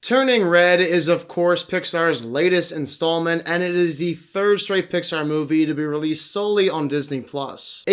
Turning Red is, of course, Pixar's latest installment, and it is the third straight Pixar movie to be released solely on Disney+. A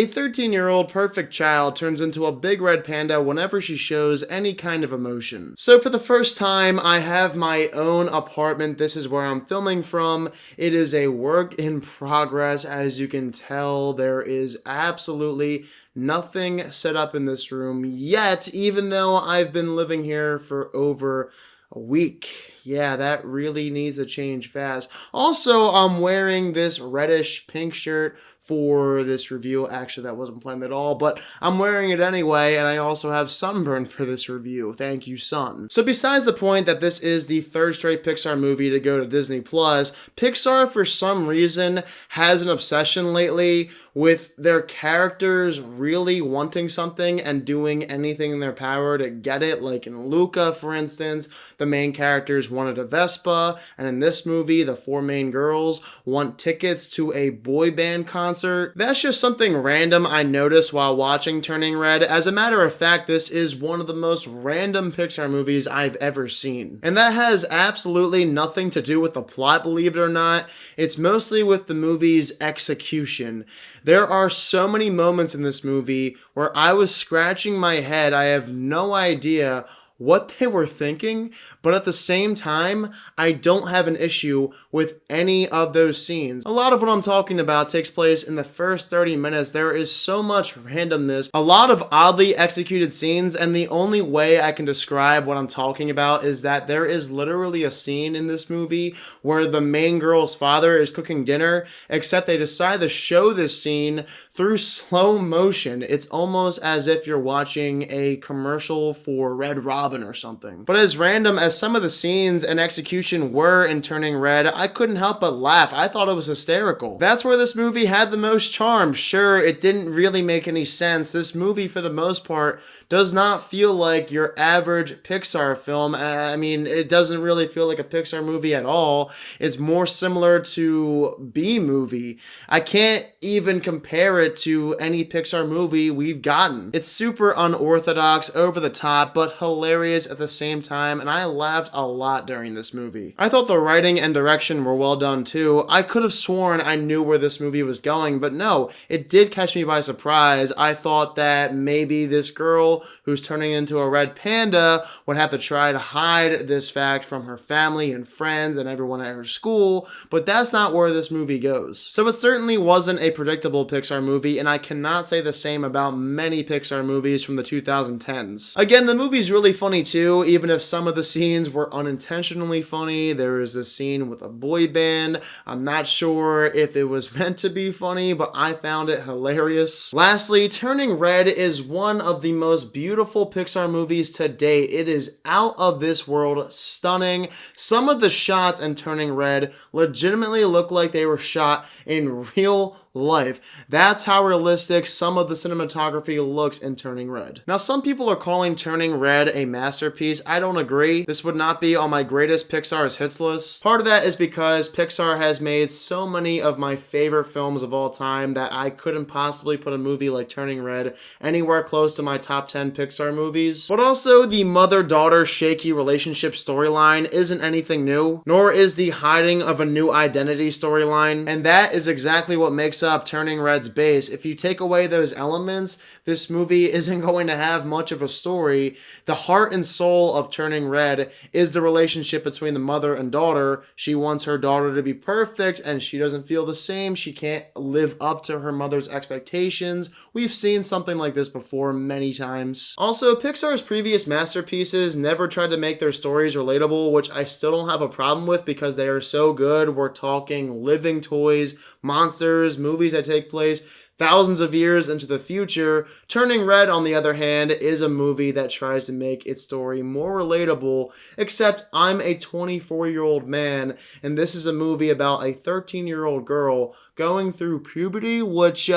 13-year-old perfect child turns into a big red panda whenever she shows any kind of emotion. So for the first time, I have my own apartment. This is where I'm filming from. It is a work in progress. As you can tell, there is absolutely nothing set up in this room yet, even though I've been living here for over a week. Yeah, that really needs to change fast. Also, I'm wearing this reddish pink shirt for this review. Actually, that wasn't planned at all, but I'm wearing it anyway, and I also have sunburn for this review. Thank you, sun. So besides the point that this is the third straight Pixar movie to go to Disney+, Pixar, for some reason, has an obsession lately with their characters really wanting something and doing anything in their power to get it. Like in Luca, for instance, the main characters wanted a Vespa, and in this movie, the four main girls want tickets to a boy band concert. That's just something random I noticed while watching Turning Red. As a matter of fact, this is one of the most random Pixar movies I've ever seen. And that has absolutely nothing to do with the plot, believe it or not. It's mostly with the movie's execution. There are so many moments in this movie where I was scratching my head. I have no idea what they were thinking, but at the same time, I don't have an issue with any of those scenes. A lot of what I'm talking about takes place in the first 30 minutes. There is so much randomness, a lot of oddly executed scenes, and the only way I can describe what I'm talking about is that there is literally a scene in this movie where the main girl's father is cooking dinner, except they decide to show this scene through slow motion. It's almost as if you're watching a commercial for Red Robin or something. But as random as some of the scenes and execution were in Turning Red, I couldn't help but laugh. I thought it was hysterical. That's where this movie had the most charm. Sure, it didn't really make any sense. This movie, for the most part, does not feel like your average Pixar film. I mean, it doesn't really feel like a Pixar movie at all. It's more similar to B-movie. I can't even compare it to any Pixar movie we've gotten. It's super unorthodox, over the top, but hilarious at the same time, and I laughed a lot during this movie. I thought the writing and direction were well done too. I could have sworn I knew where this movie was going, but no, it did catch me by surprise. I thought that maybe this girl who's turning into a red panda would have to try to hide this fact from her family and friends and everyone at her school, but that's not where this movie goes. So it certainly wasn't a predictable Pixar movie, and I cannot say the same about many Pixar movies from the 2010s. Again, the movie's really funny too, even if some of the scenes were unintentionally funny. There is a scene with a boy band. I'm not sure if it was meant to be funny, but I found it hilarious. Lastly, Turning Red is one of the most beautiful Pixar movies to date. It is out of this world stunning. Some of the shots in Turning Red legitimately look like they were shot in real life. That's how realistic some of the cinematography looks in Turning Red. Now, some people are calling Turning Red a masterpiece. I don't agree. This would not be on my greatest Pixar's hits list. Part of that is because Pixar has made so many of my favorite films of all time that I couldn't possibly put a movie like Turning Red anywhere close to my top 10 Pixar movies. But also, the mother-daughter shaky relationship storyline isn't anything new, nor is the hiding of a new identity storyline, and that is exactly what makes up Turning Red's base. If you take away those elements, this movie isn't going to have much of a story. The heart and soul of Turning Red is the relationship between the mother and daughter. She wants her daughter to be perfect, and she doesn't feel the same. She can't live up to her mother's expectations. We've seen something like this before many times. Also, Pixar's previous masterpieces never tried to make their stories relatable, which I still don't have a problem with because they are so good. We're talking living toys, monsters, movies that take place thousands of years into the future. Turning Red, on the other hand, is a movie that tries to make its story more relatable, except I'm a 24-year-old man, and this is a movie about a 13-year-old girl going through puberty, which,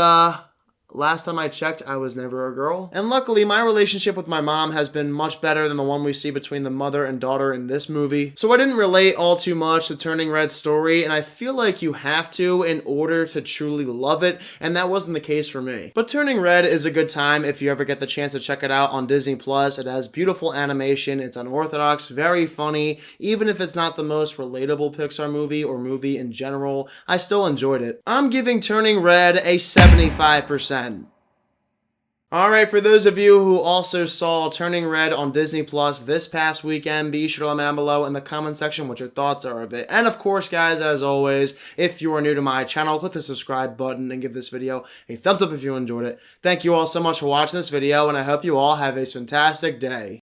Last time I checked, I was never a girl. And luckily, my relationship with my mom has been much better than the one we see between the mother and daughter in this movie. So I didn't relate all too much to Turning Red's story, and I feel like you have to in order to truly love it, and that wasn't the case for me. But Turning Red is a good time if you ever get the chance to check it out on Disney+. It has beautiful animation, it's unorthodox, very funny. Even if it's not the most relatable Pixar movie or movie in general, I still enjoyed it. I'm giving Turning Red a 75%. Alright, for those of you who also saw Turning Red on Disney Plus this past weekend, be sure to let me know down below in the comment section what your thoughts are of it. And of course, guys, as always, if you are new to my channel, click the subscribe button and give this video a thumbs up if you enjoyed it. Thank you all so much for watching this video, and I hope you all have a fantastic day.